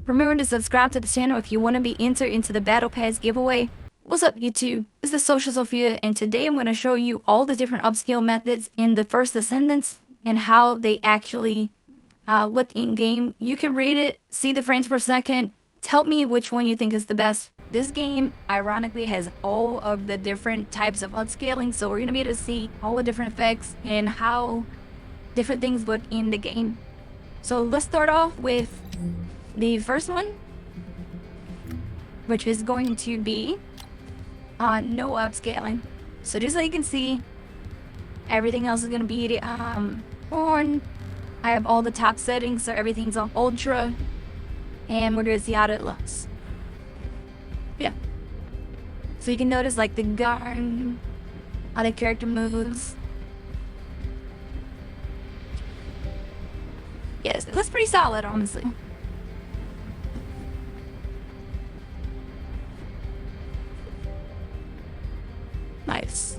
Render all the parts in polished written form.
Remember to subscribe to the channel if you want to be entered into the Battle Pass giveaway. What's up YouTube? This is SocialSophia and today I'm going to show you all the different upscale methods in the first Descendants and how they actually look in game. You can rate it, see the frames per second, tell me which one you think is the best. This game ironically has all of the different types of upscaling, so we're going to be able to see all the different effects and how different things look in the game. So let's start off with the first one, which is going to be no upscaling. So just so you can see, everything else is going to be on. I have all the top settings, so everything's on ultra, and we're going to see how it looks. Yeah. So you can notice like the gun, how the character moves. Yes, it looks pretty solid, honestly. Nice.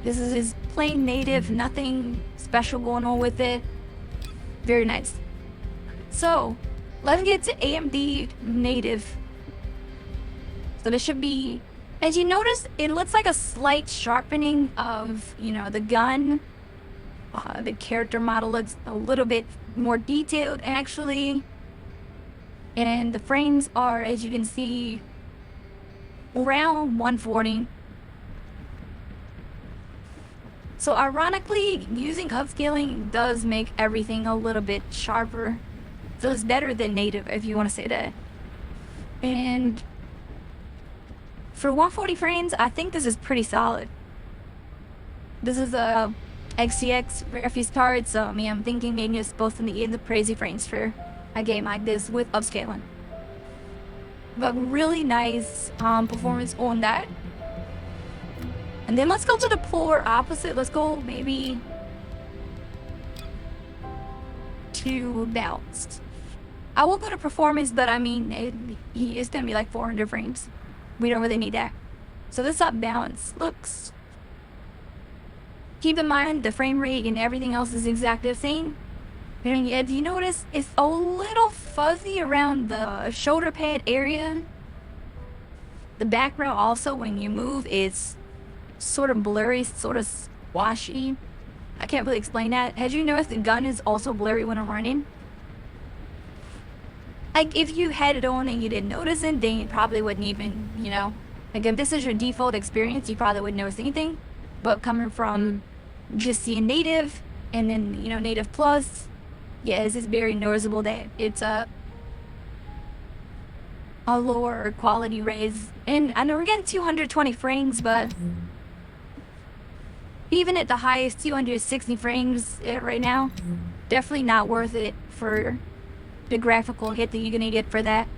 This is plain native, nothing special going on with it. Very nice. So, let's get to AMD native. So this should be, as you notice, it looks like a slight sharpening of, the gun. The character model looks a little bit more detailed, actually. And the frames are, as you can see, around 140. So ironically, using upscaling does make everything a little bit sharper. So it's better than native, if you want to say that. And for 140 frames, I think this is pretty solid. This is a XTX graphics card, so I'm thinking maybe it's supposed to be in the crazy frames for a game like this with upscaling. But really nice performance on that. And then let's go to the polar opposite. Let's go maybe to balanced. I will go to performance, but it's gonna be like 400 frames. We don't really need that. So this up balance looks. Keep in mind the frame rate and everything else is exactly the same. And if you notice, it's a little fuzzy around the shoulder pad area. The background also, when you move, is sort of blurry, sort of squashy. I can't really explain that. As you notice, the gun is also blurry when I'm running. Like, if you had it on and you didn't notice it, then you probably wouldn't even, Like, if this is your default experience, you probably wouldn't notice anything. But coming from just seeing native, and then, native plus, yes, it's very noticeable that it's a lower quality raise. And I know we're getting 220 frames, but even at the highest 260 frames right now, definitely not worth it for the graphical hit that you're gonna get for that.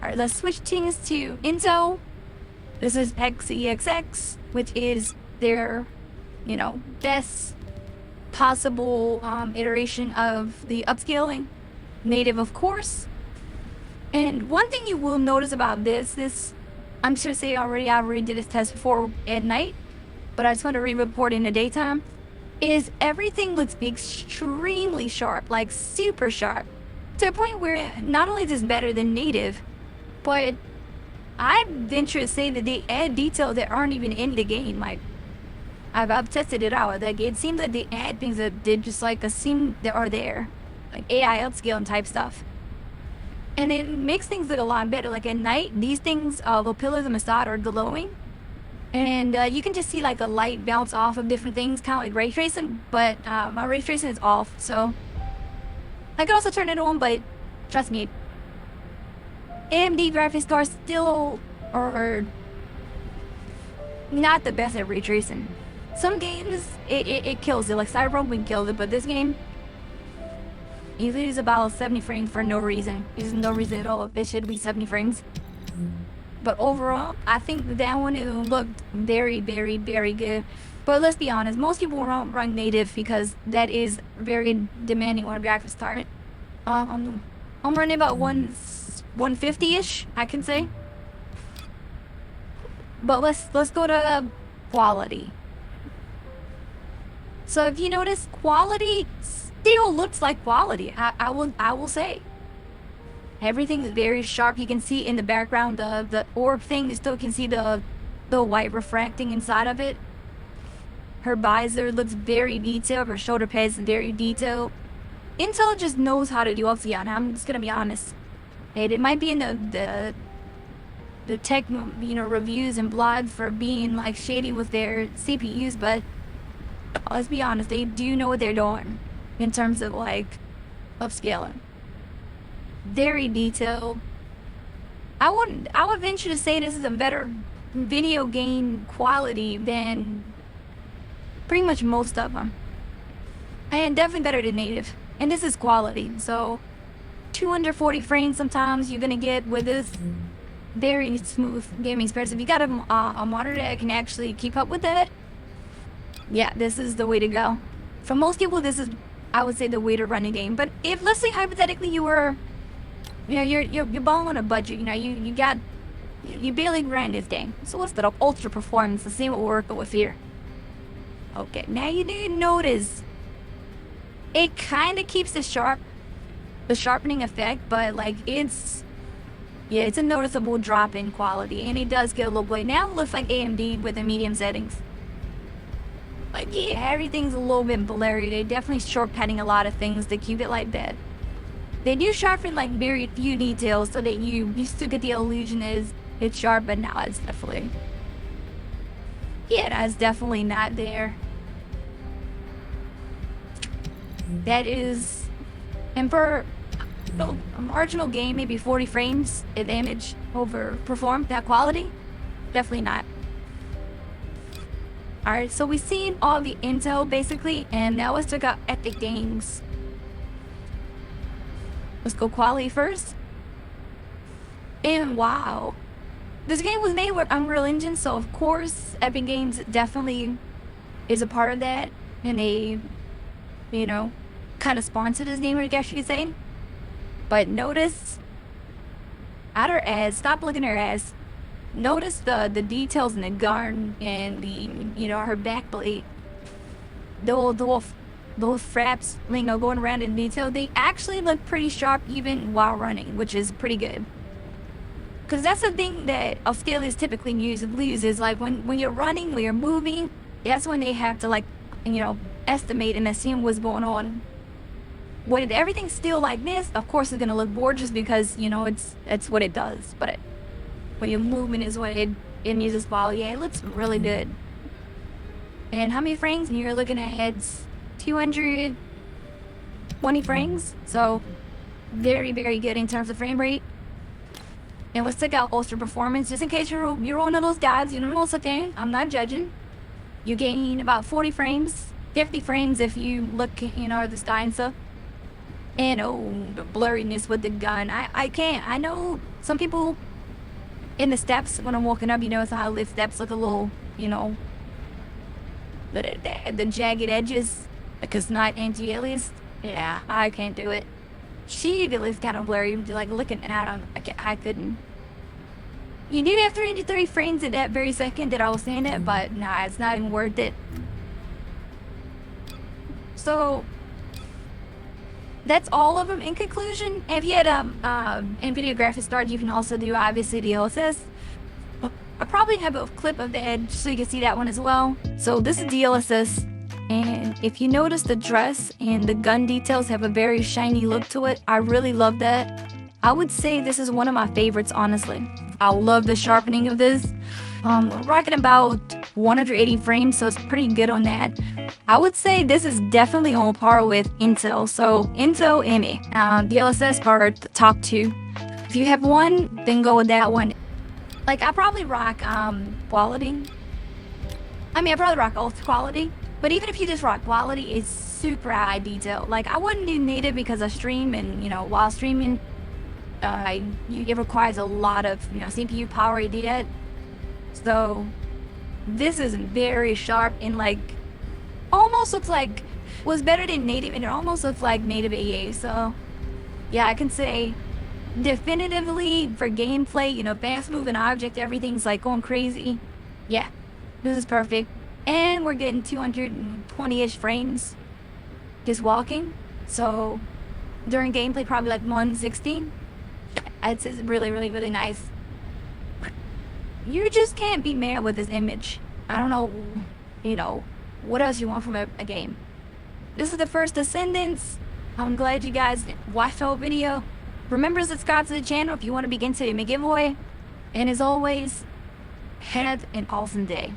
Alright, let's switch things to Intel. This is XEXX, which is their, best possible iteration of the upscaling. Native, of course. And one thing you will notice about this, I'm sure I already did this test before at night, but I just want to re-report in the daytime, is everything looks extremely sharp, like super sharp, to the point where not only is this better than native, but I venture to say that they add details that aren't even in the game. Like, I've tested it out. Like, it seems that they add things that did just like seem that are there, like AI upscaling type stuff, and it makes things look a lot better. Like at night, these things, the pillars and facade are glowing, and you can just see like a light bounce off of different things, kind of like ray tracing. But my ray tracing is off, so I can also turn it on. But trust me, AMD graphics cards still are not the best at ray tracing. Some games, it kills it, like Cyberpunk kills it, but this game, you lose about 70 frames for no reason. There's no reason at all. It should be 70 frames. But overall, I think that one looked very, very, very good. But let's be honest, most people won't run native because that is very demanding on a graphics card. I'm running about 150-ish, I can say. But let's go to quality. So if you notice, quality still looks like quality. I will say. Everything is very sharp. You can see in the background the orb thing. You still can see the white refracting inside of it. Her visor looks very detailed. Her shoulder pads very detailed. Intel just knows how to do Sophia, and I'm just gonna be honest. It might be in the tech, reviews and blogs for being like shady with their CPUs, but let's be honest, they do know what they're doing in terms of like upscaling. Very detailed. I would venture to say this is a better video game quality than pretty much most of them, and definitely better than native. And this is quality, so 240 frames sometimes you're gonna get with this very smooth gaming experience. If you got a monitor that can actually keep up with that, yeah, this is the way to go. For most people, this is, I would say, the way to run a game. But if, let's say hypothetically, you were, you're balling on a budget, you barely ran this game. So what's that? Ultra performance. Let's see what we're working with here. Okay, now you do notice it kind of keeps the sharpening effect, but like it's a noticeable drop in quality, and it does get a little blurry. Now it looks like AMD with the medium settings. Like, yeah, everything's a little bit blurry. They're definitely shortcutting a lot of things to keep it like that. They do sharpen like very few details so that you still get the illusion it's sharp, but now it's definitely, that's definitely not there. That is, and for a marginal game, maybe 40 frames advantage over perform that quality, definitely not. Alright, so we've seen all the intel basically, and now let's check out Epic Games. Let's go quality first. And wow, this game was made with Unreal Engine, so of course Epic Games definitely is a part of that, and they, kind of sponsored this game, I guess you could say. But notice at her ass, stop looking at her ass. Notice the details in the gun and the, her back plate. Those fraps, going around in detail, they actually look pretty sharp even while running, which is pretty good. Because that's the thing that upscalers typically use is like when you're running, when you're moving, that's when they have to estimate and assume what's going on. When everything's still like this, of course it's gonna look gorgeous because it's what it does. But when your movement is what it uses follow, it looks really good. And how many frames? And you're looking at 220 frames, so very, very good in terms of frame rate. And let's check out ultra performance, just in case you're one of those guys. It's okay. I'm not judging. You gain about 40 frames, 50 frames if you look, at the sky and stuff. And the blurriness with the gun. I can't. I know some people in the steps when I'm walking up, it's how the steps look a little, the jagged edges, because not anti-alias. Yeah, I can't do it. She is kind of blurry, like looking at them. I couldn't. You do have 330 frames at that very second that I was saying that, but nah, it's not even worth it. So that's all of them in conclusion. If you had NVIDIA graphics card, you can also do obviously DLSS. I probably have a clip of the edge so you can see that one as well. So this is DLSS, and if you notice the dress and the gun details have a very shiny look to it, I really love that. I would say this is one of my favorites, honestly. I love the sharpening of this. Rocking about 180 frames, so it's pretty good on that. I would say this is definitely on par with Intel. So Intel and DLSS are the top two. If you have one, then go with that one. Like, I probably rock quality. I probably rock ultra quality. But even if you just rock quality, it's super high detail. Like, I wouldn't do native because I stream, and while streaming, it requires a lot of CPU power to do that. So this is very sharp and almost looks like was better than native, and it almost looks like native AA. So yeah, I can say definitively for gameplay, fast moving object, everything's going crazy. Yeah, this is perfect. And we're getting 220-ish frames just walking. So during gameplay, probably like 116. It's really, really, really nice. You just can't be mad with this image. I don't know, you know, what else you want from a game. This is the first Descendants. I'm glad you guys watched the whole video. Remember to subscribe to the channel if you want to begin to my giveaway. And as always, have an awesome day.